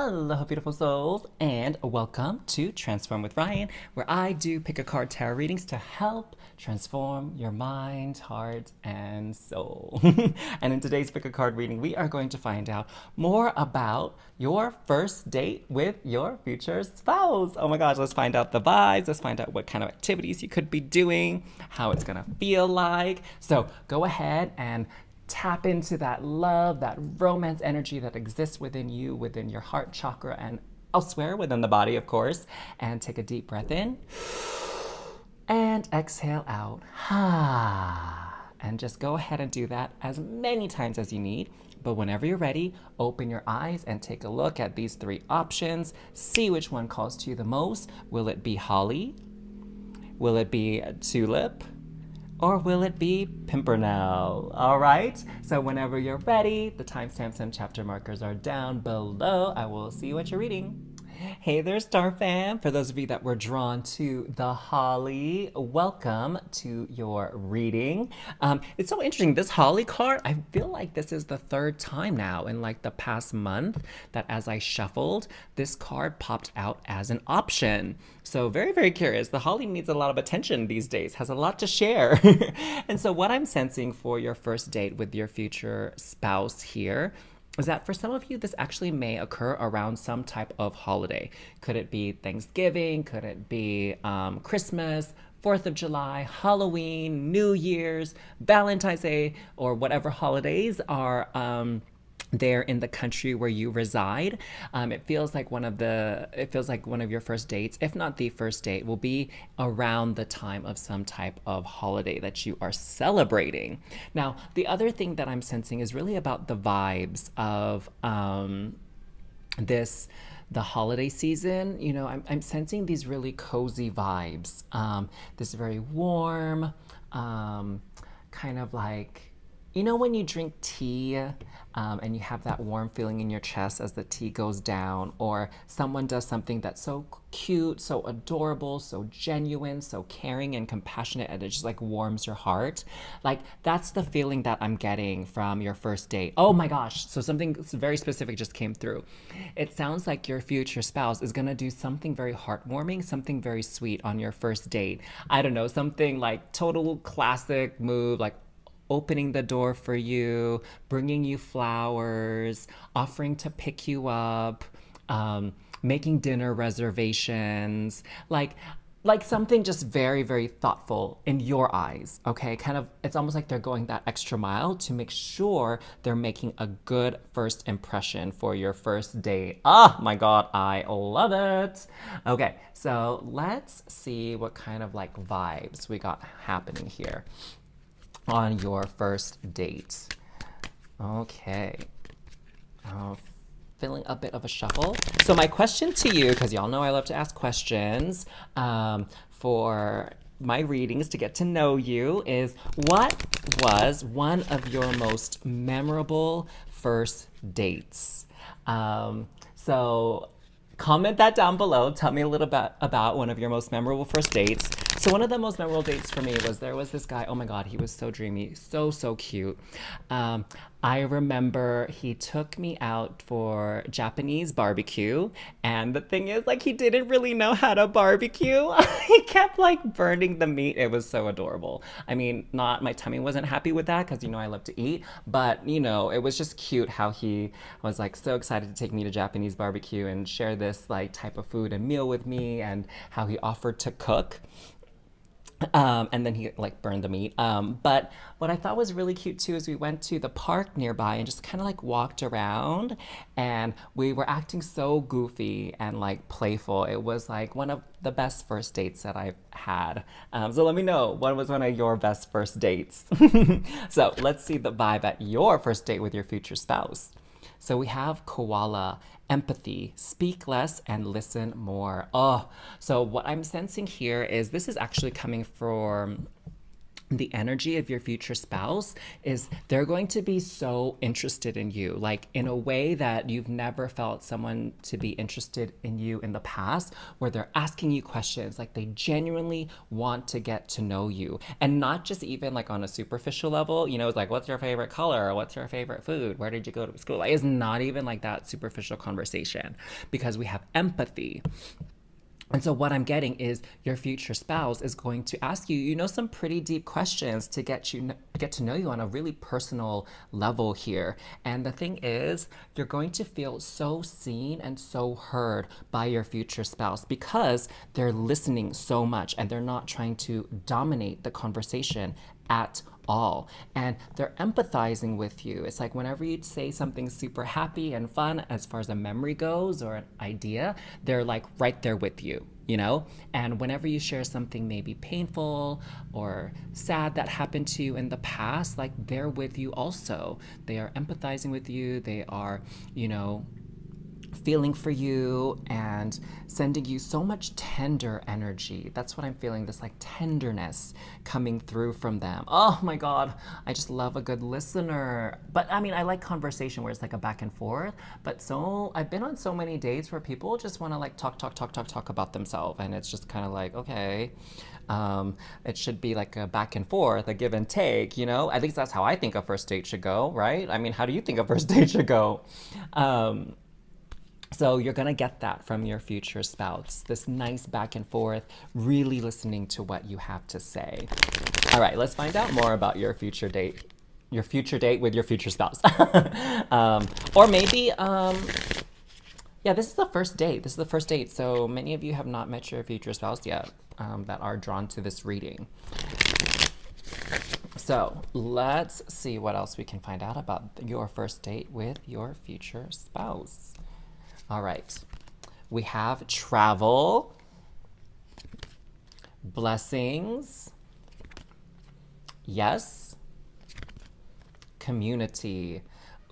Hello, beautiful souls, and welcome to Transform with Ryan, where I do pick a card tarot readings to help transform your mind, heart, and soul. And in today's pick a card reading, we are going to find out more about your first date with your future spouse. Oh my gosh, let's find out the vibes. Let's find out what kind of activities you could be doing, how it's gonna feel like. So go ahead and tap into that love, that romance energy that exists within you, within your heart chakra, and elsewhere within the body, of course. And take a deep breath in and exhale out. And just go ahead and do that as many times as you need. But whenever you're ready, open your eyes and take a look at these three options. See which one calls to you the most. Will it be holly? Will it be tulip? Or will it be Pimpernel? All right. So whenever you're ready, the timestamps and chapter markers are down below. I will see what you're reading. Hey there, Star Fam. For those of you that were drawn to the Holly, welcome to your reading. It's so interesting. This Holly card, I feel like this is the third time now in like the past month that as I shuffled, this card popped out as an option. So very, very curious. The Holly needs a lot of attention these days, has a lot to share. And so what I'm sensing for your first date with your future spouse here is that for some of you, this actually may occur around some type of holiday. Could it be Thanksgiving? Could it be Christmas, 4th of July, Halloween, New Year's, Valentine's Day, or whatever holidays are there in the country where you reside. It feels like one of your first dates, if not the first date, will be around the time of some type of holiday that you are celebrating. Now, the other thing that I'm sensing is really about the vibes of the holiday season. You know, I'm sensing these really cozy vibes. This very warm, kind of like, you know, when you drink tea and you have that warm feeling in your chest as the tea goes down, or someone does something that's so cute, so adorable, so genuine, so caring and compassionate, and it just like warms your heart. Like, that's the feeling that I'm getting from your first date. Oh my gosh. So something very specific just came through. It sounds like your future spouse is gonna do something very heartwarming, something very sweet on your first date. I don't know, something like total classic move, like opening the door for you, bringing you flowers, offering to pick you up, making dinner reservations, like something just very, very thoughtful in your eyes, okay? Kind of, it's almost like they're going that extra mile to make sure they're making a good first impression for your first date. Oh my God, I love it. Okay, so let's see what kind of like vibes we got happening here on your first date. Okay. Feeling a bit of a shuffle. So my question to you, because y'all know I love to ask questions for my readings to get to know you, is what was one of your most memorable first dates? So comment that down below. Tell me a little bit about one of your most memorable first dates. So one of the most memorable dates for me was, there was this guy, oh my God, he was so dreamy, so, so cute. I remember he took me out for Japanese barbecue, and the thing is, like, he didn't really know how to barbecue. He kept like burning the meat. It was so adorable. I mean, not, my tummy wasn't happy with that because, you know, I love to eat, but you know, it was just cute how he was like so excited to take me to Japanese barbecue and share this like type of food and meal with me, and how he offered to cook. And then he like burned the meat. But what I thought was really cute too is we went to the park nearby and just kind of like walked around, and we were acting so goofy and like playful. It was like one of the best first dates that I've had. So let me know, what was one of your best first dates? So let's see the vibe at your first date with your future spouse. So we have koala, empathy, speak less and listen more. Oh, so what I'm sensing here is this is actually coming from the energy of your future spouse is they're going to be so interested in you, like in a way that you've never felt someone to be interested in you in the past, where they're asking you questions, like they genuinely want to get to know you. And not just even like on a superficial level, it's like, what's your favorite color? What's your favorite food? Where did you go to school? Like, it's not even like that superficial conversation because we have empathy. And so what I'm getting is your future spouse is going to ask you, some pretty deep questions to get to know you on a really personal level here. And the thing is, you're going to feel so seen and so heard by your future spouse because they're listening so much and they're not trying to dominate the conversation at all. And they're empathizing with you. It's like whenever you say something super happy and fun as far as a memory goes or an idea, they're like right there with you. And whenever you share something maybe painful or sad that happened to you in the past, like they're with you also. They are empathizing with you. They are, feeling for you and sending you so much tender energy. That's what I'm feeling, this like tenderness coming through from them. Oh my God, I just love a good listener. But I mean, I like conversation where it's like a back and forth. But so I've been on so many dates where people just want to like talk about themselves. And it's just kind of like, okay, it should be like a back and forth, a give and take, At least that's how I think a first date should go, right? I mean, how do you think a first date should go? So you're going to get that from your future spouse, this nice back and forth, really listening to what you have to say. All right, let's find out more about your future date with your future spouse. Or maybe, yeah, this is the first date. This is the first date. So many of you have not met your future spouse yet that are drawn to this reading. So let's see what else we can find out about your first date with your future spouse. All right, we have travel, blessings, yes, community.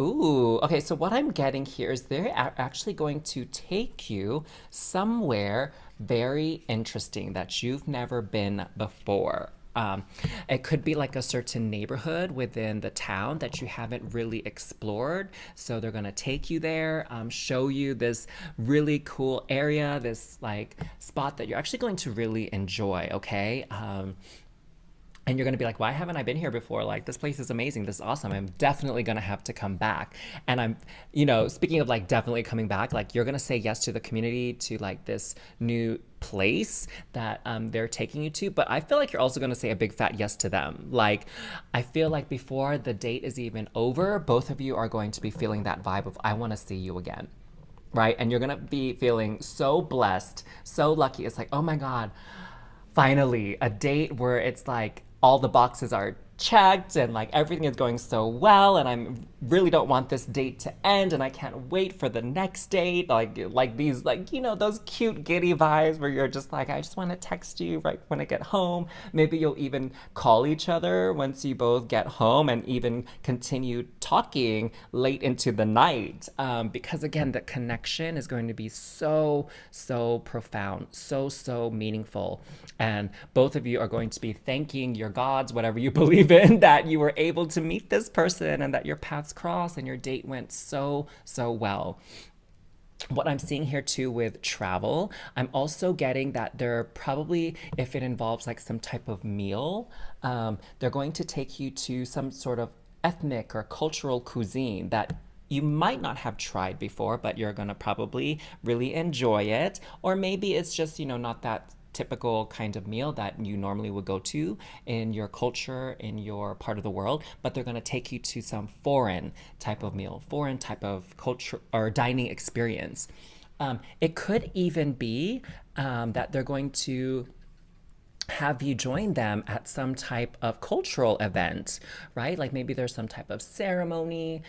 Ooh, okay, so what I'm getting here is they're actually going to take you somewhere very interesting that you've never been before. It could be like a certain neighborhood within the town that you haven't really explored. So they're gonna take you there, show you this really cool area, this like spot that you're actually going to really enjoy, okay? And you're going to be like, why haven't I been here before? Like, this place is amazing. This is awesome. I'm definitely going to have to come back. And I'm, speaking of like definitely coming back, like you're going to say yes to the community, to like this new place that they're taking you to. But I feel like you're also going to say a big fat yes to them. Like, I feel like before the date is even over, both of you are going to be feeling that vibe of, I want to see you again. Right? And you're going to be feeling so blessed, so lucky. It's like, oh my God, finally, a date where it's like, all the boxes are checked and like everything is going so well and I really don't want this date to end and I can't wait for the next date, like these like those cute giddy vibes where you're just like, I just want to text you right when I get home. Maybe you'll even call each other once you both get home and even continue talking late into the night, because again, the connection is going to be so profound, so meaningful, and both of you are going to be thanking your gods, whatever you believe in, that you were able to meet this person and that your paths crossed and your date went so well. What I'm seeing here too with travel, I'm also getting that they're probably, if it involves like some type of meal, they're going to take you to some sort of ethnic or cultural cuisine that you might not have tried before, but you're going to probably really enjoy it. Or maybe it's just, not that typical kind of meal that you normally would go to in your culture, in your part of the world, but they're going to take you to some foreign type of meal, foreign type of culture or dining experience. It could even be that they're going to have you join them at some type of cultural event, right? Like maybe there's some type of ceremony.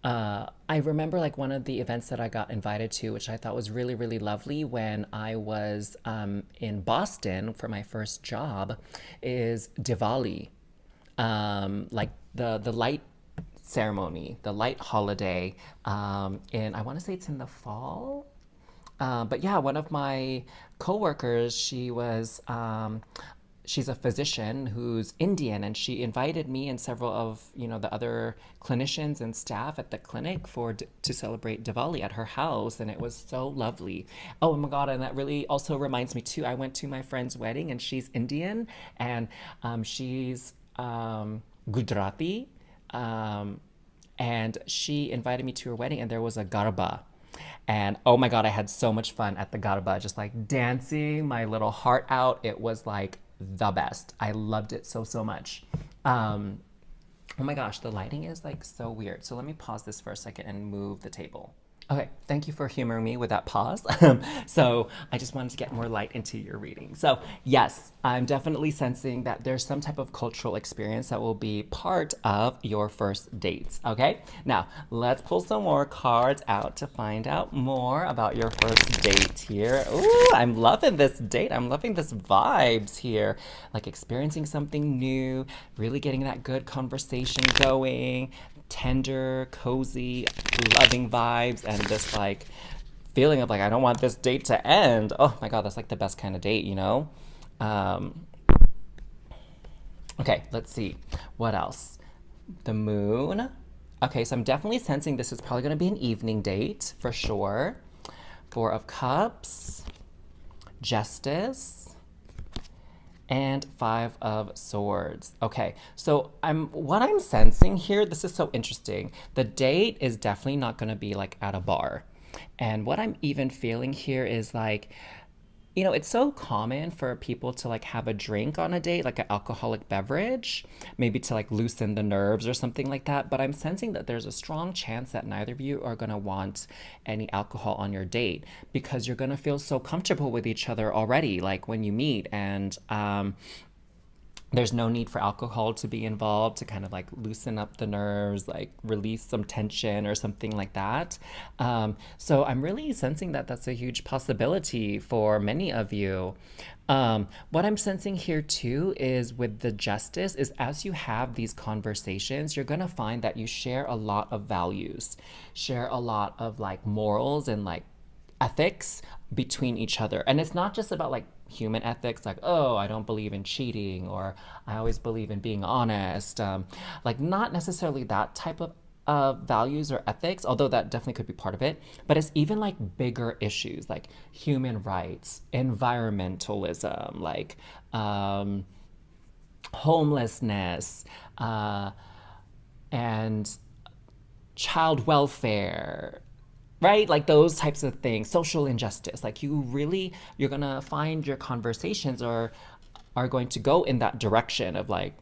I remember like one of the events that I got invited to, which I thought was really lovely when I was in Boston for my first job, is Diwali. Like the light ceremony, the light holiday, and I want to say it's in the fall. But yeah, one of my coworkers, she's a physician who's Indian, and she invited me and several of the other clinicians and staff at the clinic to celebrate Diwali at her house, and it was so lovely. Oh my God! And that really also reminds me too. I went to my friend's wedding, and she's Indian, and she's Gujarati, and she invited me to her wedding, and there was a garba. And oh my God, I had so much fun at the garba, just like dancing my little heart out. It was like the best. I loved it so, so much. Oh my gosh, the lighting is like so weird. So let me pause this for a second and move the table. Okay, thank you for humoring me with that pause. So I just wanted to get more light into your reading. So yes, I'm definitely sensing that there's some type of cultural experience that will be part of your first dates, okay? Now, let's pull some more cards out to find out more about your first date here. Ooh, I'm loving this date. I'm loving this vibes here. Like experiencing something new, really getting that good conversation going, tender, cozy, loving vibes, and this like feeling of like I don't want this date to end. Oh my God, that's like the best kind of date, Okay, let's see. What else? The moon. Okay, so I'm definitely sensing this is probably going to be an evening date for sure. Four of Cups, Justice, and Five of Swords. Okay, so what I'm sensing here, this is so interesting. The date is definitely not gonna be like at a bar. And what I'm even feeling here is like, it's so common for people to like have a drink on a date, like an alcoholic beverage, maybe to like loosen the nerves or something like that. But I'm sensing that there's a strong chance that neither of you are going to want any alcohol on your date because you're going to feel so comfortable with each other already, like when you meet. And there's no need for alcohol to be involved to kind of like loosen up the nerves, like release some tension or something like that. So I'm really sensing that that's a huge possibility for many of you. What I'm sensing here too is with the Justice is as you have these conversations, you're going to find that you share a lot of values, share a lot of like morals and like ethics between each other. And it's not just about like human ethics, like, oh, I don't believe in cheating, or I always believe in being honest. Like, not necessarily that type of values or ethics, although that definitely could be part of it. But it's even like bigger issues like human rights, environmentalism, like homelessness, and child welfare, right? Like those types of things, social injustice. Like you're gonna find your conversations are going to go in that direction of like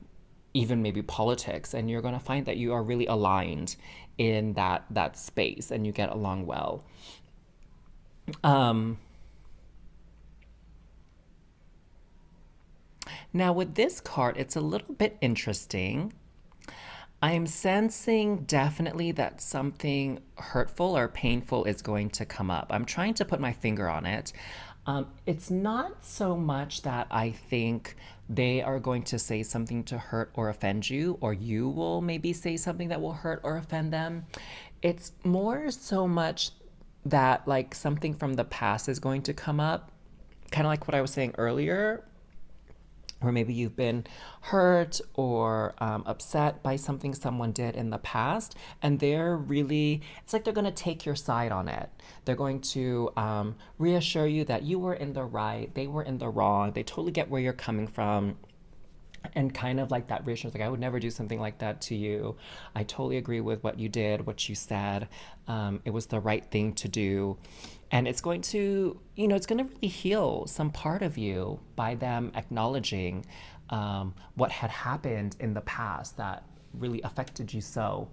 even maybe politics, and you're gonna find that you are really aligned in that space and you get along well. Now with this card, it's a little bit interesting. I'm sensing definitely that something hurtful or painful is going to come up. I'm trying to put my finger on it. It's not so much that I think they are going to say something to hurt or offend you, or you will maybe say something that will hurt or offend them. It's more so much that like something from the past is going to come up, kind of like what I was saying earlier, or maybe you've been hurt or upset by something someone did in the past, and it's like they're going to take your side on it. They're going to reassure you that you were in the right, they were in the wrong, they totally get where you're coming from. And kind of like that reassurance, like I would never do something like that to you. I totally agree with what you did, what you said. It was the right thing to do. And it's going to, it's going to really heal some part of you by them acknowledging what had happened in the past that really affected you so.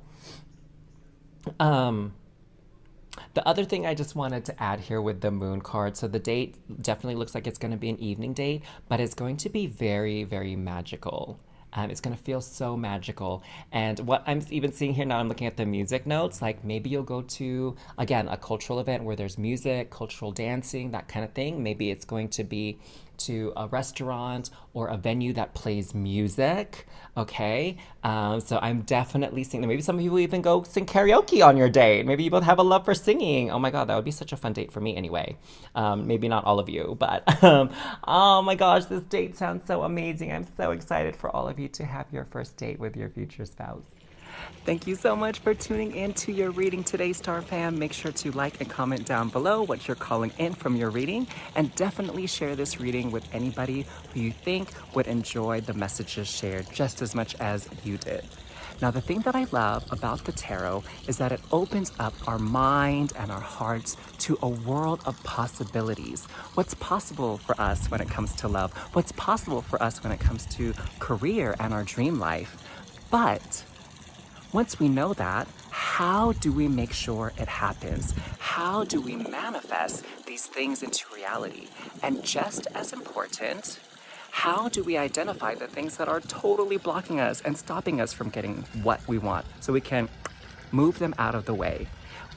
The other thing I just wanted to add here with the moon card, so the date definitely looks like it's going to be an evening date, but it's going to be very, very magical. It's going to feel so magical. And what I'm even seeing here now, I'm looking at the music notes, like maybe you'll go to, again, a cultural event where there's music, cultural dancing, that kind of thing. Maybe it's going to be to a restaurant or a venue that plays music. Okay. So I'm definitely seeing that. Maybe some people even go sing karaoke on your date. Maybe you both have a love for singing. Oh my God, that would be such a fun date for me anyway. Maybe not all of you, but oh my gosh, this date sounds so amazing. I'm so excited for all of you to have your first date with your future spouse. Thank you so much for tuning in to your reading today, Star Fam. Make sure to like and comment down below what you're calling in from your reading, and definitely share this reading with anybody who you think would enjoy the messages shared just as much as you did. Now, the thing that I love about the tarot is that it opens up our mind and our hearts to a world of possibilities. What's possible for us when it comes to love? What's possible for us when it comes to career and our dream life? But once we know that, how do we make sure it happens? How do we manifest these things into reality? And just as important, how do we identify the things that are totally blocking us and stopping us from getting what we want so we can move them out of the way?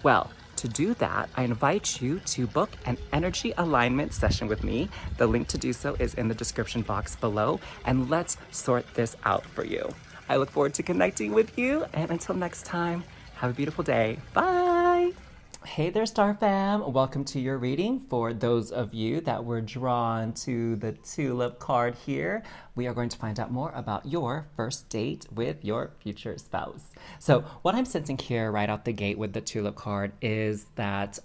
Well, to do that, I invite you to book an energy alignment session with me. The link to do so is in the description box below, and let's sort this out for you. I look forward to connecting with you, and until next time, have a beautiful day. Bye! Hey there, Star Fam. Welcome to your reading. For those of you that were drawn to the Tulip card here, we are going to find out more about your first date with your future spouse. So what I'm sensing here right out the gate with the Tulip card is that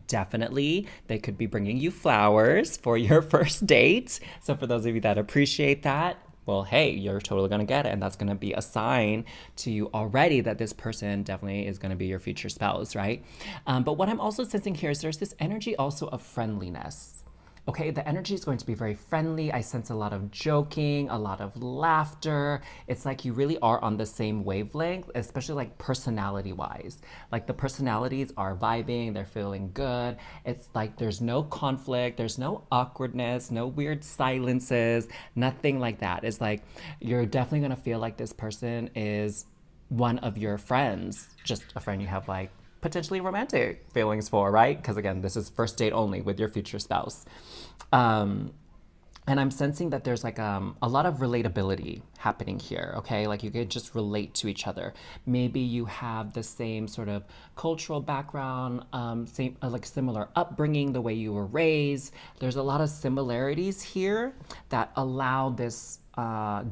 definitely they could be bringing you flowers for your first date. So for those of you that appreciate that, well, hey, you're totally going to get it. And that's going to be a sign to you already that this person definitely is going to be your future spouse, right? But what I'm also sensing here is there's this energy also of friendliness. Okay, the energy is going to be very friendly. I sense a lot of joking, a lot of laughter. It's like you really are on the same wavelength, especially like personality wise. Like the personalities are vibing, they're feeling good. It's like there's no conflict, there's no awkwardness, no weird silences, nothing like that. It's like you're definitely gonna feel like this person is one of your friends, just a friend you have like potentially romantic feelings for, right? Because again, this is first date only with your future spouse. And I'm sensing that there's like a lot of relatability happening here, okay? Like you could just relate to each other. Maybe you have the same sort of cultural background, same like similar upbringing, the way you were raised. There's a lot of similarities here that allow this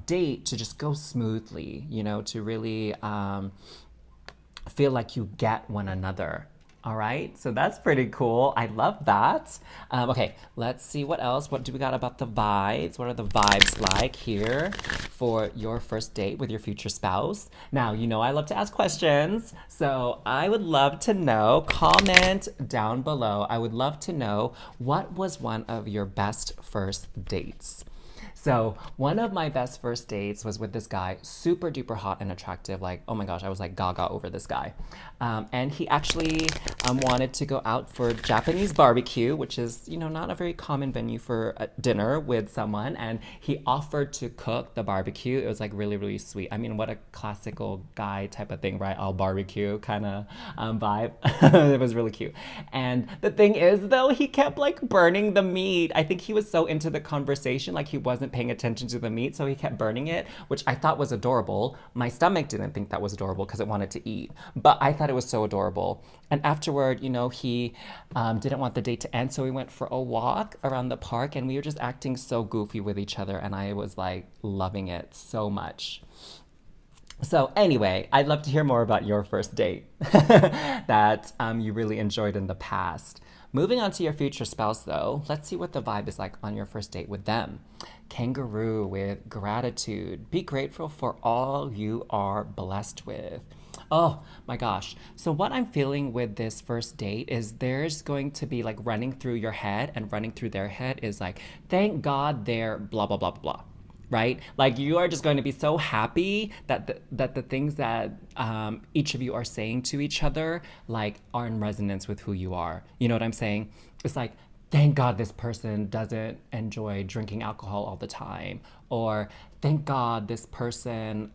date to just go smoothly, you know, to really feel like you get one another. All right, so that's pretty cool. I love that. Okay, let's see what else. What do we got about the vibes? What are the vibes like here for your first date with your future spouse? Now, you know I love to ask questions, so I would love to know, comment down below. I would love to know what was one of your best first dates. So one of my best first dates was with this guy, super duper hot and attractive. Like, oh my gosh, I was like gaga over this guy. And he actually wanted to go out for Japanese barbecue, which is, you know, not a very common venue for a dinner with someone. And he offered to cook the barbecue. It was like really, really sweet. I mean, what a classical guy type of thing, right? I'll barbecue kind of vibe. It was really cute. And the thing is, though, he kept like burning the meat. I think he was so into the conversation, like he wasn't paying attention to the meat, so he kept burning it, which I thought was adorable. My stomach didn't think that was adorable because it wanted to eat, but I thought it was so adorable. And afterward, you know, he didn't want the date to end, so we went for a walk around the park, and we were just acting so goofy with each other, and I was like loving it so much. So anyway, I'd love to hear more about your first date that you really enjoyed in the past. Moving on to your future spouse, though, let's see what the vibe is like on your first date with them. Kangaroo with gratitude. Be grateful for all you are blessed with. Oh my gosh. So what I'm feeling with this first date is there's going to be like running through your head and running through their head is like, thank God they're blah, blah, blah, blah, blah. Right? Like you are just going to be so happy that the things that each of you are saying to each other like are in resonance with who you are. You know what I'm saying? It's like, thank God this person doesn't enjoy drinking alcohol all the time. Or thank God this person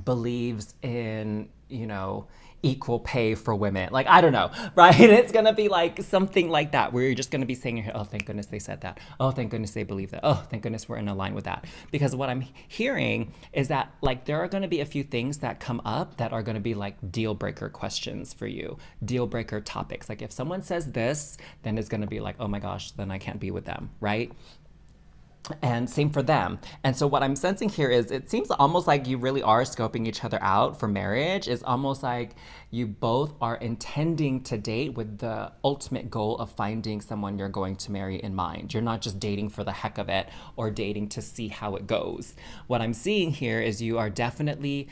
believes in, you know, equal pay for women. Like, I don't know, right? It's gonna be like something like that where you're just gonna be saying, oh, thank goodness they said that. Oh, thank goodness they believe that. Oh, thank goodness we're in a line with that. Because what I'm hearing is that like there are gonna be a few things that come up that are gonna be like deal breaker questions for you, deal breaker topics. Like if someone says this, then it's gonna be like, oh my gosh, then I can't be with them, right? And same for them. And so what I'm sensing here is it seems almost like you really are scoping each other out for marriage. It's almost like you both are intending to date with the ultimate goal of finding someone you're going to marry in mind. You're not just dating for the heck of it or dating to see how it goes. What I'm seeing here is you are definitely,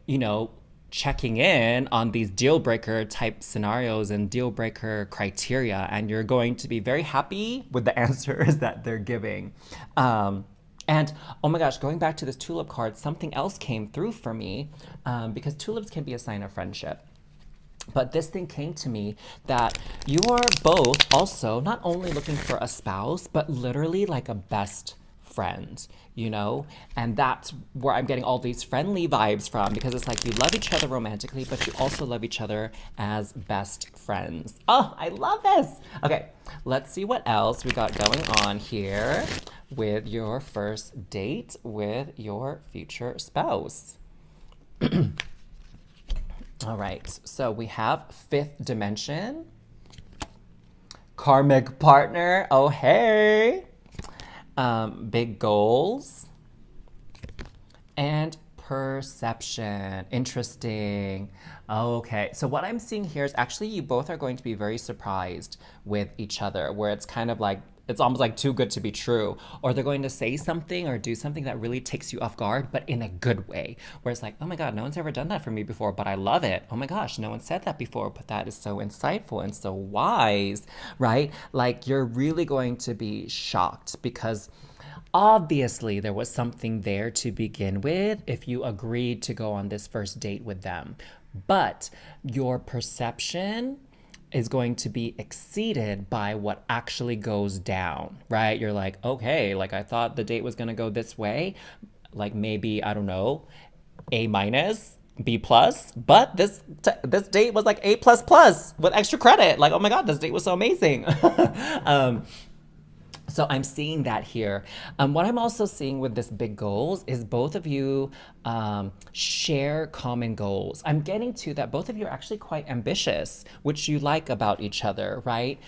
you know, checking in on these deal breaker type scenarios and deal breaker criteria, and you're going to be very happy with the answers that they're giving. And oh my gosh, going back to this tulip card, something else came through for me because tulips can be a sign of friendship. But this thing came to me that you are both also not only looking for a spouse, but literally like a best friend, you know? And that's where I'm getting all these friendly vibes from because it's like you love each other romantically, but you also love each other as best friends. Oh, I love this. Okay, let's see what else we got going on here with your first date with your future spouse. All right, so we have fifth dimension, karmic partner. Oh, hey. Big goals, and perception. Interesting. Okay, so what I'm seeing here is actually you both are going to be very surprised with each other, where it's kind of like it's almost like too good to be true, or they're going to say something or do something that really takes you off guard, but in a good way, where it's like, oh my god, no one's ever done that for me before, but I love it. Oh my gosh, no one said that before, but that is so insightful and so wise, right? Like you're really going to be shocked because obviously there was something there to begin with if you agreed to go on this first date with them, but your perception is going to be exceeded by what actually goes down, right? You're like, okay, like I thought the date was gonna go this way, like maybe, I don't know, A minus, B plus, but this date was like A plus plus with extra credit. Like, oh my God, this date was so amazing. um, so I'm seeing that here. What I'm also seeing with this big goals is both of you share common goals. I'm getting to that both of you are actually quite ambitious, which you like about each other, right?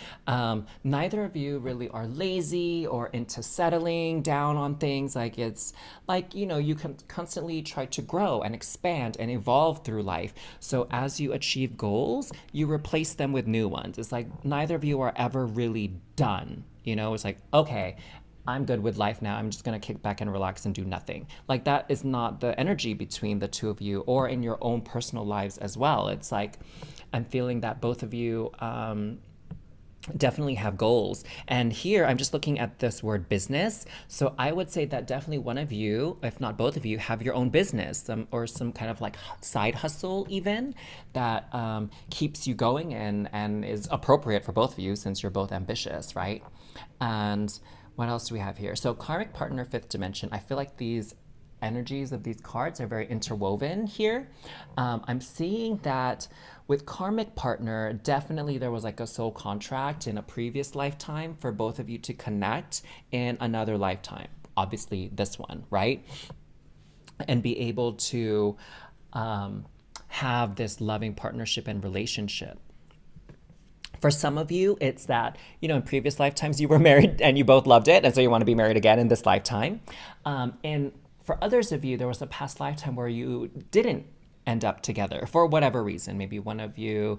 Neither of you really are lazy or into settling down on things. Like it's like, you know, you can constantly try to grow and expand and evolve through life. So as you achieve goals, you replace them with new ones. It's like neither of you are ever really done. You know, it's like, okay, I'm good with life now. I'm just going to kick back and relax and do nothing. Like, that is not the energy between the two of you or in your own personal lives as well. It's like, I'm feeling that both of you definitely have goals. And here, I'm just looking at this word business. So I would say that definitely one of you, if not both of you, have your own business or some kind of like side hustle even that keeps you going and is appropriate for both of you since you're both ambitious, right? And what else do we have here? So karmic partner, fifth dimension. I feel like these energies of these cards are very interwoven here. I'm seeing that with karmic partner, definitely there was like a soul contract in a previous lifetime for both of you to connect in another lifetime. Obviously this one, right? And be able to have this loving partnership and relationship. For some of you, it's that, you know, in previous lifetimes you were married and you both loved it, and so you want to be married again in this lifetime. And for others of you, there was a past lifetime where you didn't end up together for whatever reason. Maybe one of you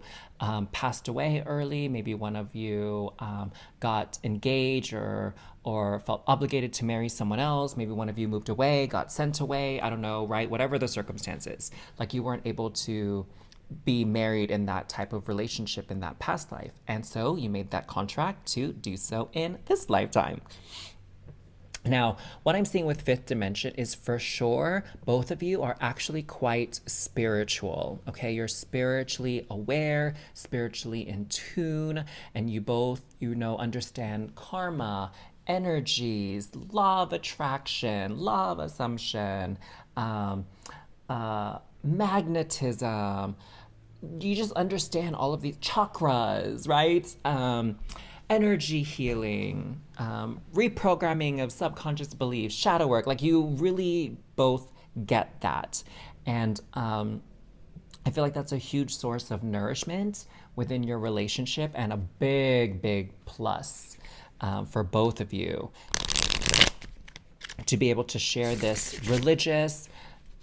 passed away early. Maybe one of you got engaged or felt obligated to marry someone else. Maybe one of you moved away, got sent away. I don't know, right? Whatever the circumstances, like you weren't able to be married in that type of relationship in that past life. And so you made that contract to do so in this lifetime. Now, what I'm seeing with fifth dimension is for sure, both of you are actually quite spiritual, okay? You're spiritually aware, spiritually in tune, and you both, you know, understand karma, energies, law of attraction, law of assumption, magnetism, you just understand all of these chakras, right? Energy healing, reprogramming of subconscious beliefs, shadow work. Like you really both get that. And I feel like that's a huge source of nourishment within your relationship and a big, big plus for both of you to be able to share this religious,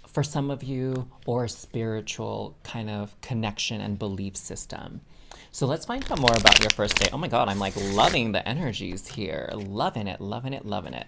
for some of you, or spiritual kind of connection and belief system. So let's find out more about your first date. Oh my God, I'm like loving the energies here. Loving it, loving it, loving it.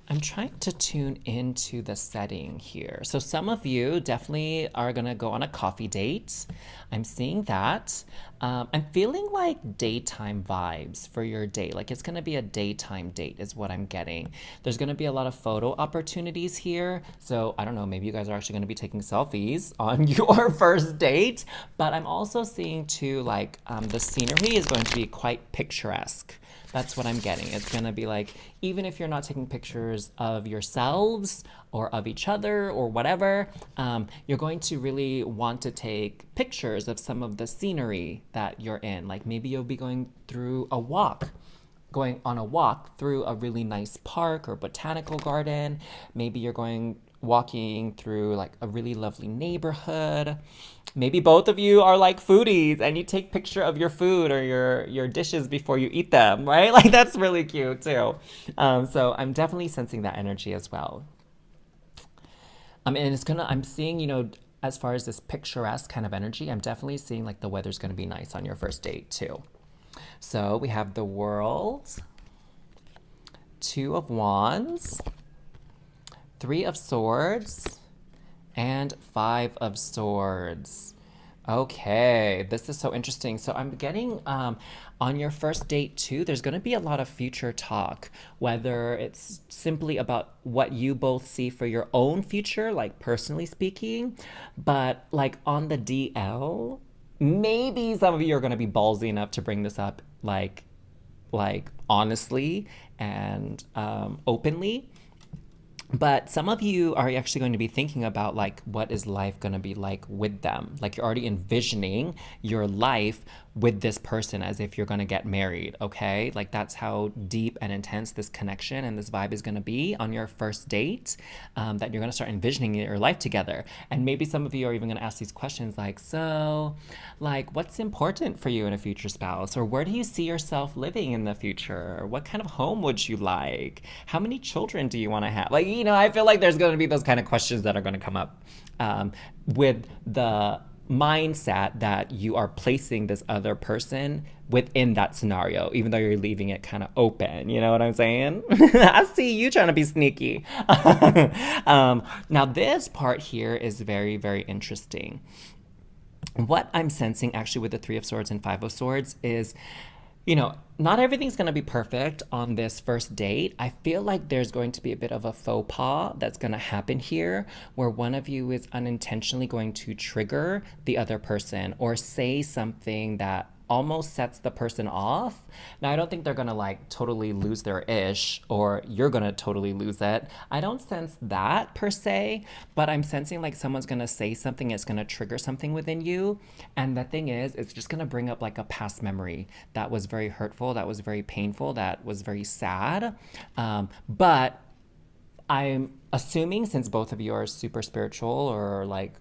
I'm trying to tune into the setting here. So some of you definitely are gonna go on a coffee date. I'm seeing that. I'm feeling like daytime vibes for your date. Like it's gonna be a daytime date is what I'm getting. There's gonna be a lot of photo opportunities here. So I don't know, maybe you guys are actually gonna be taking selfies on your first date. But I'm also seeing too, like the scenery is going to be quite picturesque. That's what I'm getting. It's gonna be like, even if you're not taking pictures of yourselves or of each other or whatever, you're going to really want to take pictures of some of the scenery that you're in. Like maybe you'll be going on a walk through a really nice park or botanical garden. Maybe you're walking through like a really lovely neighborhood. Maybe both of you are like foodies and you take picture of your food or your dishes before you eat them, right? Like that's really cute too. So I'm definitely sensing that energy as well. And I'm seeing, as far as this picturesque kind of energy, I'm definitely seeing like the weather's gonna be nice on your first date too. So we have the World, Two of Wands, Three of Swords, and Five of Swords. Okay, this is so interesting. So I'm getting on your first date too, there's going to be a lot of future talk, whether it's simply about what you both see for your own future, like personally speaking, but like on the DL, maybe some of you are going to be ballsy enough to bring this up like honestly and openly. But some of you are actually going to be thinking about like, what is life going to be like with them? Like you're already envisioning your life with this person as if you're going to get married, okay? Like that's how deep and intense this connection and this vibe is going to be on your first date, that you're going to start envisioning your life together. And maybe some of you are even going to ask these questions like, so like, what's important for you in a future spouse? Or where do you see yourself living in the future? Or what kind of home would you like? How many children do you want to have? Like, I feel like there's going to be those kind of questions that are going to come up with the mindset that you are placing this other person within that scenario, even though you're leaving it kind of open. You know what I'm saying? I see you trying to be sneaky. Now, this part here is very, very interesting. What I'm sensing actually with the Three of Swords and Five of Swords is, not everything's going to be perfect on this first date. I feel like there's going to be a bit of a faux pas that's going to happen here where one of you is unintentionally going to trigger the other person or say something that almost sets the person off. Now, I don't think they're going to like totally lose their ish or you're going to totally lose it. I don't sense that per se, but I'm sensing like someone's going to say something, it's going to trigger something within you. And the thing is, it's just going to bring up like a past memory that was very hurtful, that was very painful, that was very sad. But I'm assuming since both of you are super spiritual or like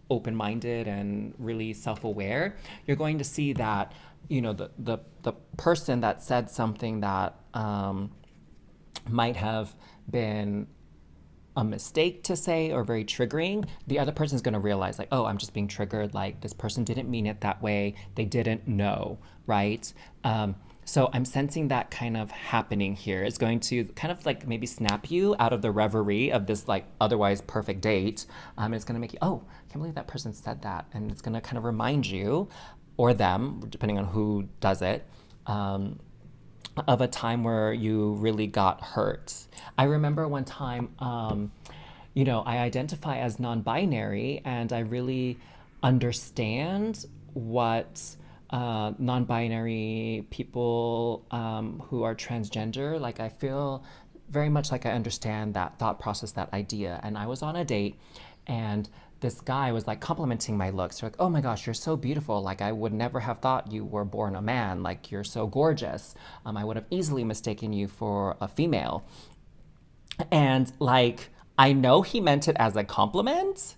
open-minded and really self-aware, you're going to see that, the person that said something that might have been a mistake to say or very triggering, the other person's going to realize like, oh, I'm just being triggered. Like this person didn't mean it that way. They didn't know, right? So I'm sensing that kind of happening here. It's going to kind of like maybe snap you out of the reverie of this like otherwise perfect date. And it's going to make you, oh, I can't believe that person said that. And it's going to kind of remind you or them, depending on who does it, of a time where you really got hurt. I remember one time, I identify as non-binary and I really understand what non-binary people who are transgender, like I feel very much like I understand that thought process, that idea. And I was on a date And this guy was like complimenting my looks. They're like, oh my gosh, you're so beautiful. Like, I would never have thought you were born a man. Like, you're so gorgeous. I would have easily mistaken you for a female. And like, I know he meant it as a compliment,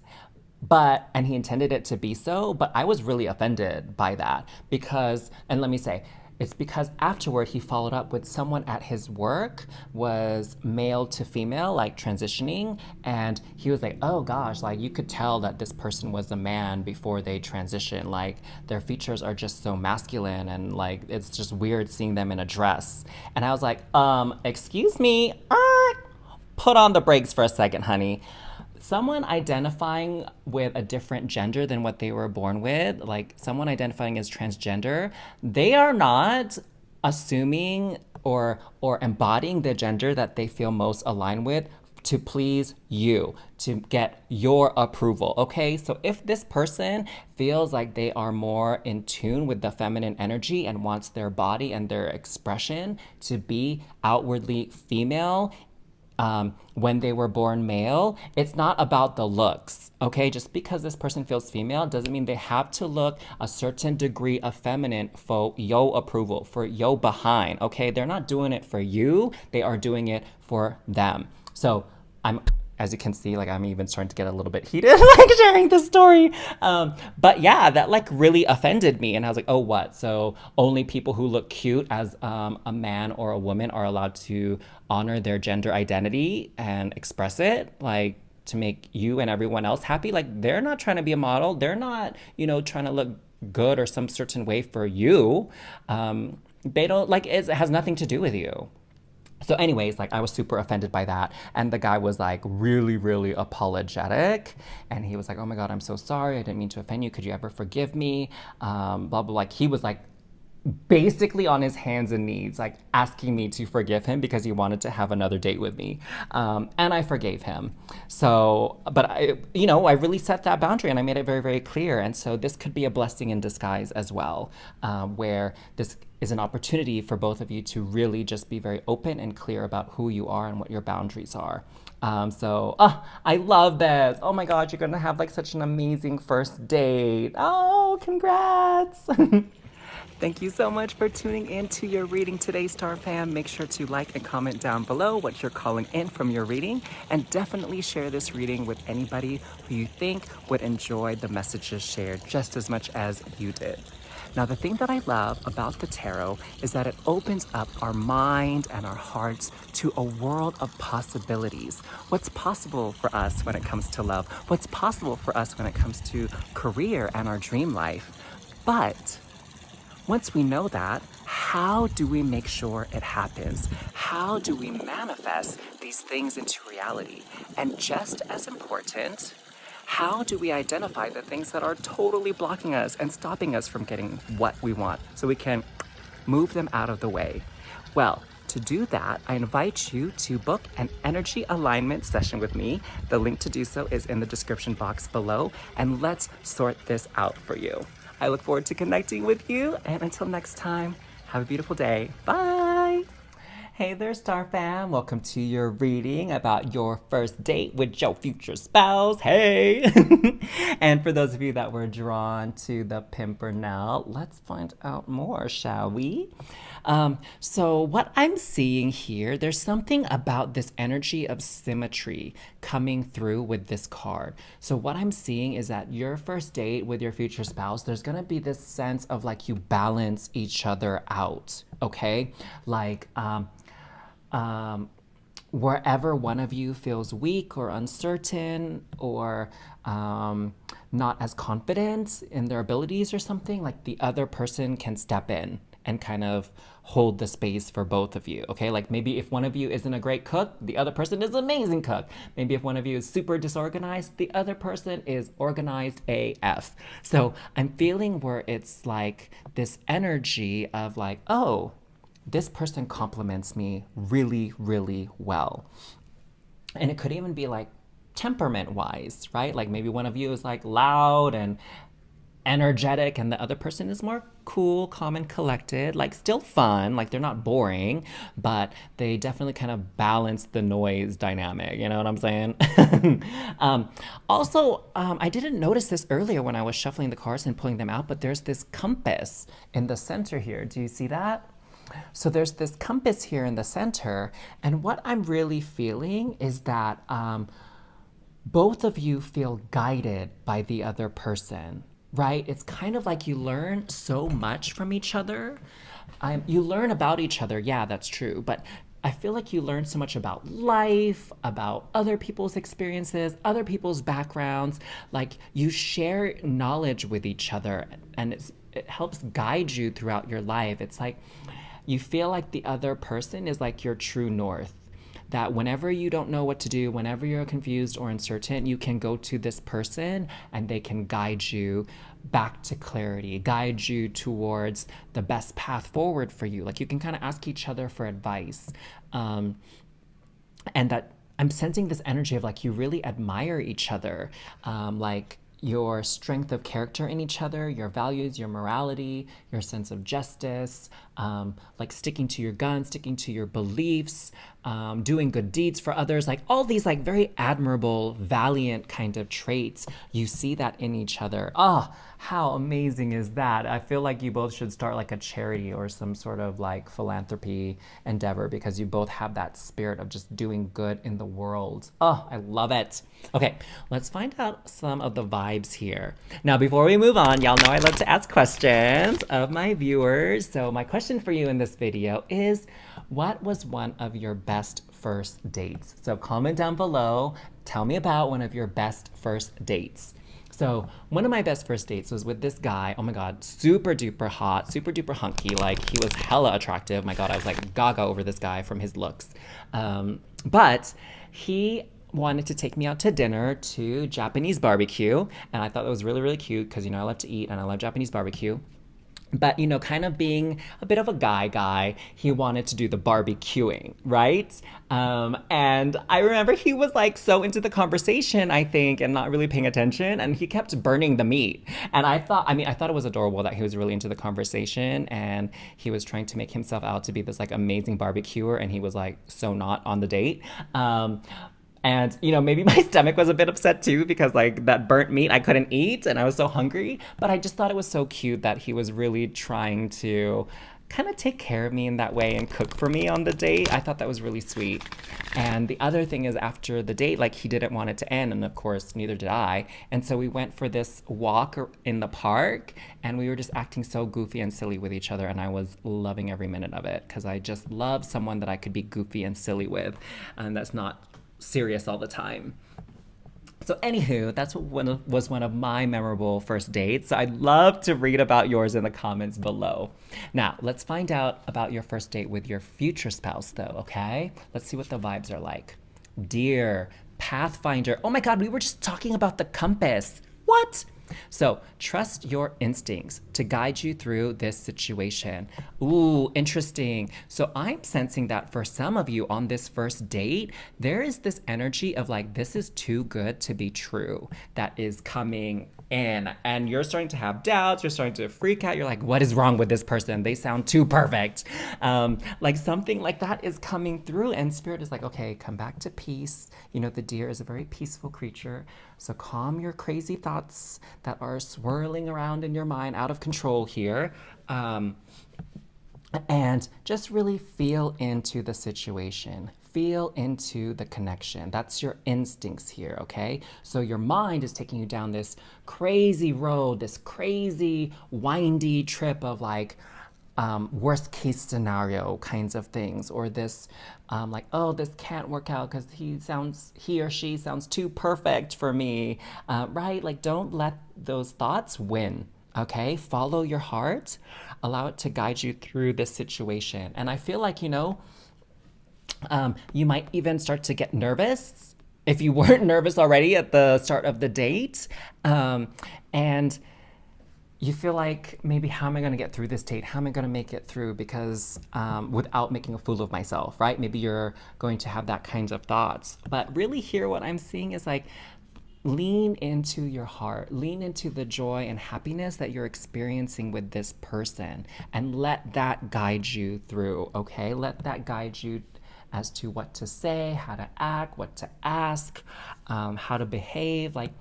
and he intended it to be so, but I was really offended by that because, and let me say, it's because afterward he followed up with someone at his work was male to female, like transitioning, and he was like, oh gosh, like you could tell that this person was a man before they transition. Like their features are just so masculine and like it's just weird seeing them in a dress. And I was like, excuse me, put on the brakes for a second, honey. Someone identifying with a different gender than what they were born with, like someone identifying as transgender, they are not assuming or embodying the gender that they feel most aligned with to please you, to get your approval, okay? So if this person feels like they are more in tune with the feminine energy and wants their body and their expression to be outwardly female, when they were born male, it's not about the looks, okay? Just because this person feels female doesn't mean they have to look a certain degree of feminine for your approval, for your behind, okay? They're not doing it for you, they are doing it for them. So as you can see, like I'm even starting to get a little bit heated, like sharing this story. But yeah, that like really offended me. And I was like, oh, what? So only people who look cute as a man or a woman are allowed to honor their gender identity and express it, like to make you and everyone else happy. Like they're not trying to be a model. They're not, trying to look good or some certain way for you. They don't like it has nothing to do with you. So anyways, like I was super offended by that. And the guy was like really, really apologetic. And he was like, oh my God, I'm so sorry. I didn't mean to offend you. Could you ever forgive me? Blah, blah, like he was like basically on his hands and knees, like asking me to forgive him because he wanted to have another date with me. And I forgave him. So, but I really set that boundary and I made it very, very clear. And so this could be a blessing in disguise as well, where this is an opportunity for both of you to really just be very open and clear about who you are and what your boundaries are. I love this. Oh my God, you're gonna have like such an amazing first date. Oh, congrats. Thank you so much for tuning in to your reading today, Star Fam. Make sure to like and comment down below what you're calling in from your reading, and definitely share this reading with anybody who you think would enjoy the messages shared just as much as you did. Now, the thing that I love about the tarot is that it opens up our mind and our hearts to a world of possibilities. What's possible for us when it comes to love? What's possible for us when it comes to career and our dream life? But once we know that, how do we make sure it happens? How do we manifest these things into reality? And just as important, how do we identify the things that are totally blocking us and stopping us from getting what we want so we can move them out of the way? Well, to do that, I invite you to book an energy alignment session with me. The link to do so is in the description box below, and let's sort this out for you. I look forward to connecting with you, and until next time, have a beautiful day. Bye! Hey there, Star Fam. Welcome to your reading about your first date with your future spouse. Hey! And for those of you that were drawn to the Pimpernel, let's find out more, shall we? So what I'm seeing here, there's something about this energy of symmetry coming through with this card. So what I'm seeing is that your first date with your future spouse, there's gonna be this sense of like you balance each other out, okay? Like, wherever one of you feels weak or uncertain or not as confident in their abilities or something, like the other person can step in and kind of hold the space for both of you, okay? Like maybe if one of you isn't a great cook, the other person is an amazing cook. Maybe if one of you is super disorganized, the other person is organized AF. So I'm feeling where it's like this energy of like, oh, this person compliments me really, really well. And it could even be like temperament wise, right? Like maybe one of you is like loud and energetic and the other person is more cool, calm, and collected. Like, still fun, like they're not boring, but they definitely kind of balance the noise dynamic. You know what I'm saying? I didn't notice this earlier when I was shuffling the cards and pulling them out, but there's this compass in the center here. Do you see that? So there's this compass here in the center, and what I'm really feeling is that both of you feel guided by the other person, right? It's kind of like you learn so much from each other. You learn about each other, yeah, that's true, but I feel like you learn so much about life, about other people's experiences, other people's backgrounds. Like, you share knowledge with each other, and it helps guide you throughout your life. It's like you feel like the other person is like your true north, that whenever you don't know what to do, whenever you're confused or uncertain, you can go to this person and they can guide you back to clarity, guide you towards the best path forward for you. Like, you can kind of ask each other for advice. And that I'm sensing this energy of like you really admire each other. Like, your strength of character in each other, your values, your morality, your sense of justice, like sticking to your guns, sticking to your beliefs, doing good deeds for others, like all these like very admirable, valiant kind of traits. You see that in each other. Oh, how amazing is that? I feel like you both should start like a charity or some sort of like philanthropy endeavor, because you both have that spirit of just doing good in the world. Oh, I love it. Okay, let's find out some of the vibes here. Now, before we move on, y'all know I love to ask questions of my viewers. So my question for you in this video is, what was one of your best first dates? So comment down below, tell me about one of your best first dates. So one of my best first dates was with this guy. Oh my God, super duper hot, super duper hunky. Like, he was hella attractive. My God, I was like gaga over this guy from his looks. But he wanted to take me out to dinner to Japanese barbecue. And I thought that was really, really cute because, you know, I love to eat and I love Japanese barbecue. But, you know, kind of being a bit of a guy, he wanted to do the barbecuing, right? And I remember he was like so into the conversation, I think, and not really paying attention. And he kept burning the meat. And I thought it was adorable that he was really into the conversation and he was trying to make himself out to be this like amazing barbecuer. And he was like so not on the date. And, you know, maybe my stomach was a bit upset too, because like that burnt meat I couldn't eat and I was so hungry. But I just thought it was so cute that he was really trying to kind of take care of me in that way and cook for me on the date. I thought that was really sweet. And the other thing is, after the date, like, he didn't want it to end. And of course, neither did I. And so we went for this walk in the park and we were just acting so goofy and silly with each other. And I was loving every minute of it, because I just love someone that I could be goofy and silly with. And that's not serious all the time. So anywho, that's what was one of my memorable first dates. So I'd love to read about yours in the comments below. Now, let's find out about your first date with your future spouse though, okay? Let's see what the vibes are like. Dear Pathfinder. Oh my God, we were just talking about the compass. What? So trust your instincts to guide you through this situation. Ooh, interesting. So I'm sensing that for some of you on this first date, there is this energy of like, this is too good to be true that is coming in, and you're starting to have doubts. You're starting to freak out. You're like, what is wrong with this person? They sound too perfect. Like something like that is coming through, and Spirit is like, okay, come back to peace. You know, the deer is a very peaceful creature. So calm your crazy thoughts that are swirling around in your mind out of control here. And just really feel into the situation. Feel into the connection. That's your instincts here, okay? So your mind is taking you down this crazy road, this crazy windy trip of like worst case scenario kinds of things, or this like, oh, this can't work out because he or she sounds too perfect for me, right? Like, don't let those thoughts win. Okay, follow your heart, allow it to guide you through this situation. And I feel like, you know, you might even start to get nervous if you weren't nervous already at the start of the date. And you feel like, maybe, how am I going to get through this date? How am I going to make it through? Because without making a fool of myself, right? Maybe you're going to have that kinds of thoughts. But really here, what I'm seeing is like, lean into your heart, lean into the joy and happiness that you're experiencing with this person, and let that guide you through, okay? Let that guide you as to what to say, how to act, what to ask, how to behave. Like,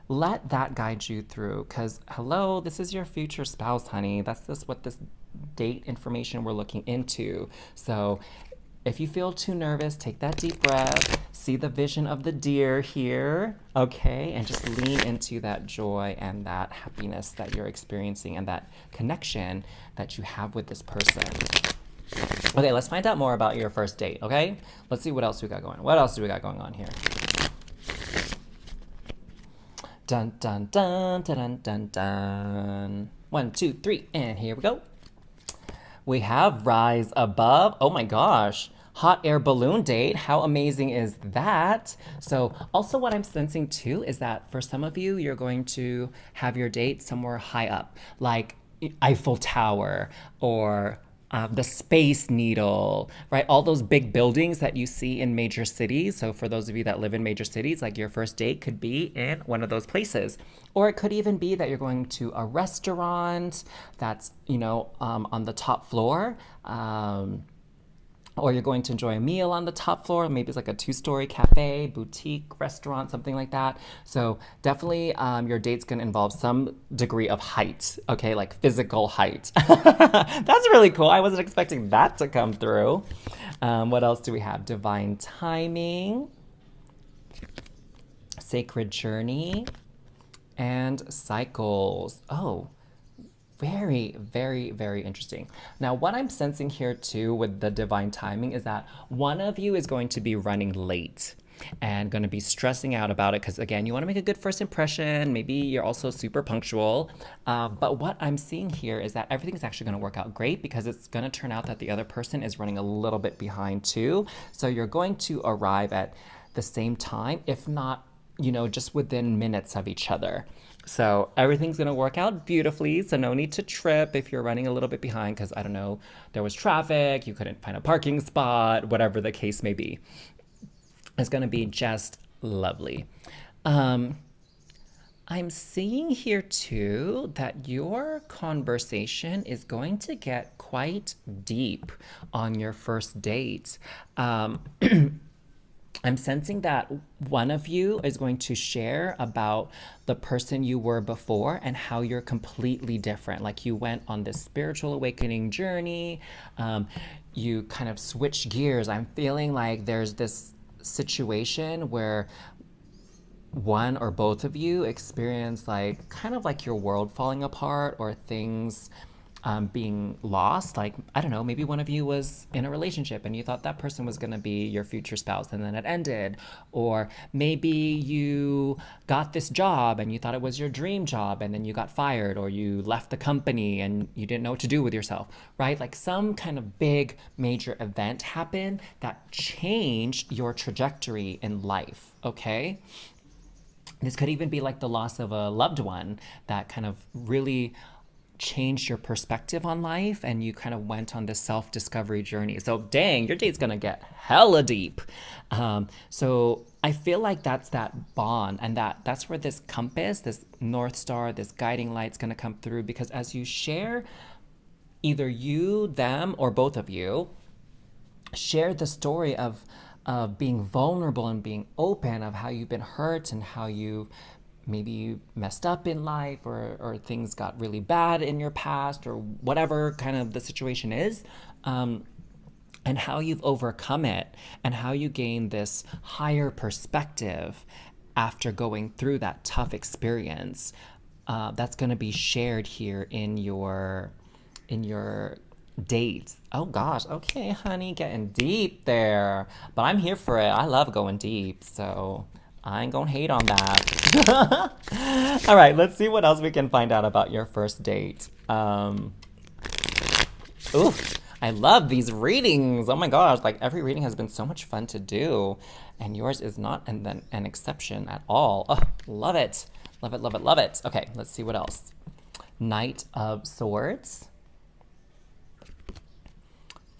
let that guide you through, because hello, this is your future spouse, honey. That's just what this date information we're looking into. So if you feel too nervous, take that deep breath, see the vision of the deer here, okay? And just lean into that joy and that happiness that you're experiencing and that connection that you have with this person. Okay, let's find out more about your first date, okay? Let's see what else we got going on. What else do we got going on here? Dun, dun, dun, dun, dun, dun, dun. 1, 2, 3, and here we go. We have Rise Above. Oh my gosh. Hot air balloon date. How amazing is that? So also what I'm sensing too is that for some of you, you're going to have your date somewhere high up, like Eiffel Tower or the Space Needle, right? All those big buildings that you see in major cities. So for those of you that live in major cities, like your first date could be in one of those places. Or it could even be that you're going to a restaurant that's, on the top floor. Or you're going to enjoy a meal on the top floor. Maybe it's like a 2-story cafe, boutique, restaurant, something like that. So definitely your date's gonna involve some degree of height, okay, like physical height. That's really cool. I wasn't expecting that to come through. What else do we have? Divine timing, sacred journey, and cycles. Oh, very, very, very interesting. Now, what I'm sensing here too with the divine timing is that one of you is going to be running late and going to be stressing out about it because, again, you want to make a good first impression. Maybe you're also super punctual. But what I'm seeing here is that everything's actually going to work out great because it's going to turn out that the other person is running a little bit behind too. So you're going to arrive at the same time, if not, just within minutes of each other. So everything's gonna work out beautifully. So no need to trip if you're running a little bit behind because, I don't know, there was traffic, you couldn't find a parking spot, whatever the case may be. It's gonna be just lovely. I'm seeing here too that your conversation is going to get quite deep on your first date. I'm sensing that one of you is going to share about the person you were before and how you're completely different. Like you went on this spiritual awakening journey. You kind of switched gears. I'm feeling like there's this situation where one or both of you experience like kind of like your world falling apart or things being lost. Like, I don't know, maybe one of you was in a relationship and you thought that person was going to be your future spouse and then it ended. Or maybe you got this job and you thought it was your dream job and then you got fired, or you left the company and you didn't know what to do with yourself, right? Like some kind of big major event happened that changed your trajectory in life, okay? This could even be like the loss of a loved one that kind of really changed your perspective on life and you kind of went on this self-discovery journey. So dang, your date's gonna get hella deep. So I feel like that's that bond, and that's where this compass, this North Star, this guiding light's gonna come through, because as you share, either you, them, or both of you share the story of being vulnerable and being open, of how you've been hurt and how you maybe messed up in life, or things got really bad in your past, or whatever kind of the situation is, and how you've overcome it and how you gain this higher perspective after going through that tough experience. That's going to be shared here in your dates. Oh gosh, okay, honey, getting deep there. But I'm here for it. I love going deep, so I ain't gonna hate on that. All right, let's see what else we can find out about your first date. Ooh, I love these readings. Oh my gosh, like every reading has been so much fun to do, and yours is not an exception at all. Oh, love it. Love it, love it, love it. Okay, let's see what else. Knight of Swords.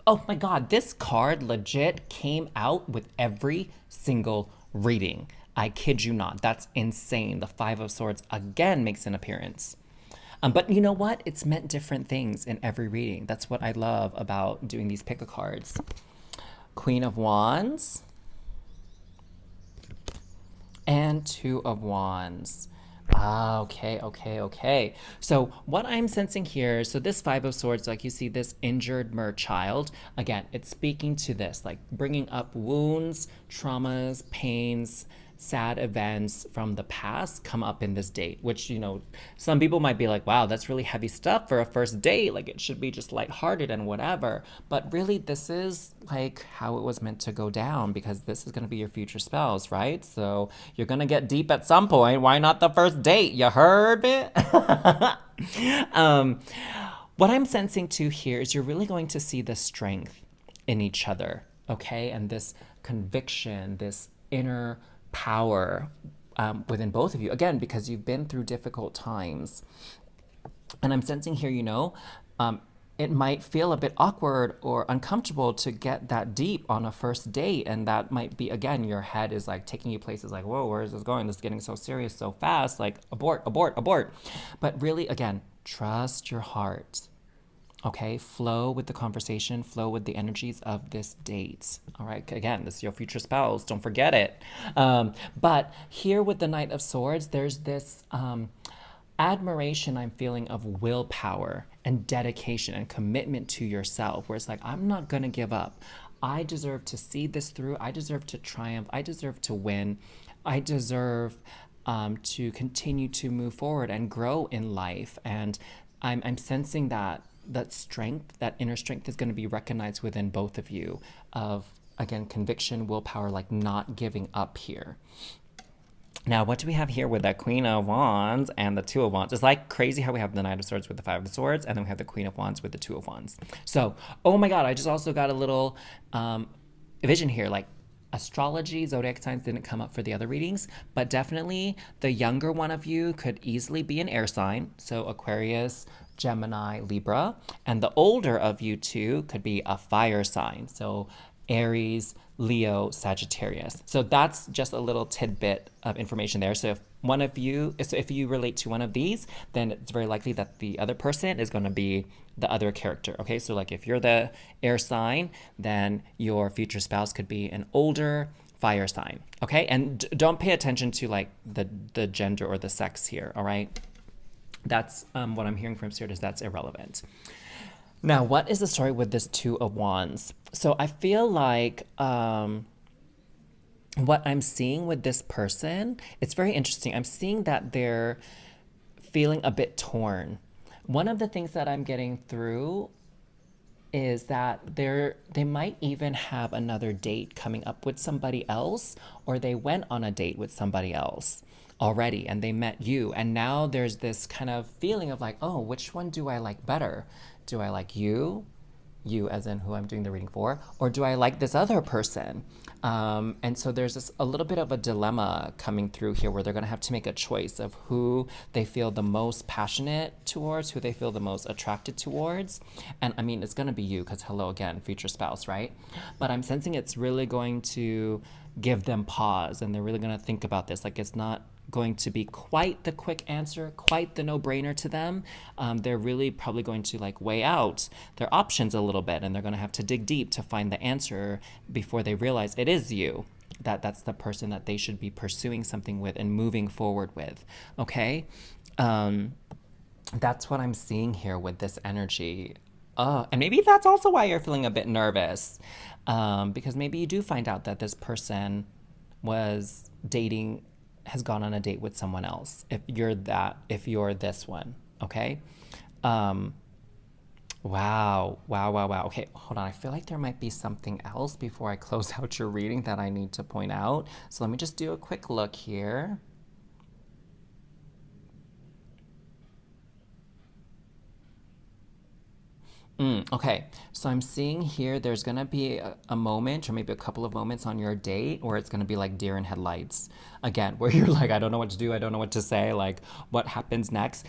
Oh my God, this card legit came out with every single reading. I kid you not. That's insane. The Five of Swords again makes an appearance. But you know what? It's meant different things in every reading. That's what I love about doing these pick a cards. Queen of Wands and Two of Wands. Ah, okay. So what I'm sensing here, so this Five of Swords, like you see this injured mer child, again, it's speaking to this, like bringing up wounds, traumas, pains, sad events from the past come up in this date, which, you know, some people might be like, wow, that's really heavy stuff for a first date. Like it should be just lighthearted and whatever. But really, this is like how it was meant to go down because this is going to be your future spouse, right? So you're going to get deep at some point. Why not the first date? You heard it? What I'm sensing too here is you're really going to see the strength in each other, okay? And this conviction, this inner power within both of you, again, because you've been through difficult times. And I'm sensing here, you know, it might feel a bit awkward or uncomfortable to get that deep on a first date. And that might be, again, your head is like taking you places like, whoa, where is this going? This is getting so serious so fast, like abort. But really, again, trust your heart. Okay, flow with the conversation, flow with the energies of this date. All right, again, this is your future spouse. Don't forget it. But here with the Knight of Swords, there's this admiration I'm feeling of willpower and dedication and commitment to yourself, where it's like, I'm not going to give up. I deserve to see this through. I deserve to triumph. I deserve to win. I deserve to continue to move forward and grow in life. And I'm sensing that strength, that inner strength is going to be recognized within both of you of, again, conviction, willpower, like not giving up here. Now, what do we have here with that Queen of Wands and the Two of Wands? It's like crazy how we have the Knight of Swords with the Five of Swords, and then we have the Queen of Wands with the Two of Wands. So, oh my God, I just also got a little vision here, like astrology, zodiac signs didn't come up for the other readings, but definitely the younger one of you could easily be an air sign. So Aquarius, Gemini, Libra, and the older of you two could be a fire sign. So Aries, Leo, Sagittarius. So that's just a little tidbit of information there. So if you relate to one of these, then it's very likely that the other person is going to be the other character. Okay, so like if you're the air sign, then your future spouse could be an older fire sign. Okay, and don't pay attention to like the gender or the sex here. All right. That's what I'm hearing from Spirit is that's irrelevant. Now, what is the story with this Two of Wands? So I feel like what I'm seeing with this person, it's very interesting. I'm seeing that they're feeling a bit torn. One of the things that I'm getting through is that they might even have another date coming up with somebody else, or they went on a date with somebody else already and they met you, and now there's this kind of feeling of like, oh, which one do I like better? Do I like you as in who I'm doing the reading for, or do I like this other person? And so there's a little bit of a dilemma coming through here where they're going to have to make a choice of who they feel the most passionate towards, who they feel the most attracted towards. And I mean, it's going to be you because, hello again, future spouse, right? But I'm sensing it's really going to give them pause, and they're really going to think about this. Like, it's not going to be quite the quick answer, quite the no-brainer to them. They're really probably going to like weigh out their options a little bit, and they're going to have to dig deep to find the answer before they realize it is you, that's the person that they should be pursuing something with and moving forward with. Okay, that's what I'm seeing here with this energy. And maybe that's also why you're feeling a bit nervous, because maybe you do find out that this person has gone on a date with someone else. If you're this one, okay? Wow. Okay, hold on. I feel like there might be something else before I close out your reading that I need to point out. So let me just do a quick look here. Okay, so I'm seeing here there's gonna be a moment or maybe a couple of moments on your date where it's gonna be like deer in headlights again, where you're like, I don't know what to do, I don't know what to say, like what happens next.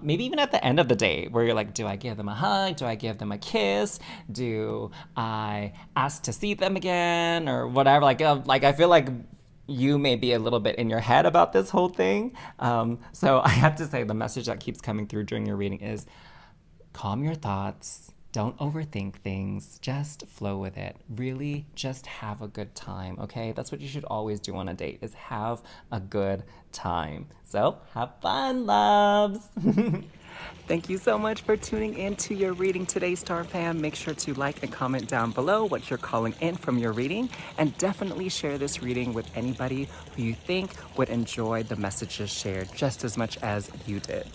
Maybe even at the end of the date where you're like, do I give them a hug? Do I give them a kiss? Do I ask to see them again or whatever? Like I feel like you may be a little bit in your head about this whole thing. So I have to say, the message that keeps coming through during your reading is calm your thoughts. Don't overthink things. Just flow with it. Really, just have a good time, okay? That's what you should always do on a date, is have a good time. So, have fun, loves! Thank you so much for tuning in to your reading today, Star Fam. Make sure to like and comment down below what you're calling in from your reading, and definitely share this reading with anybody who you think would enjoy the messages shared just as much as you did.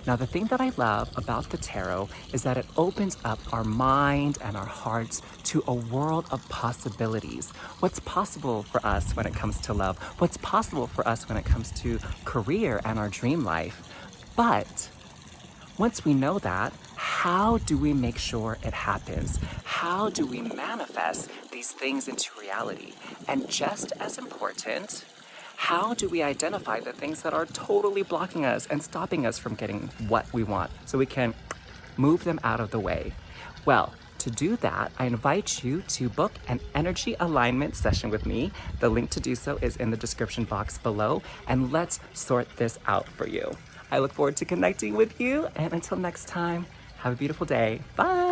Now, the thing that I love about the tarot is that it opens up our mind and our hearts to a world of possibilities. What's possible for us when it comes to love? What's possible for us when it comes to career and our dream life? But once we know that, how do we make sure it happens? How do we manifest these things into reality? And just as important, how do we identify the things that are totally blocking us and stopping us from getting what we want so we can move them out of the way? Well, to do that, I invite you to book an energy alignment session with me. The link to do so is in the description box below, and let's sort this out for you. I look forward to connecting with you, and until next time, have a beautiful day. Bye!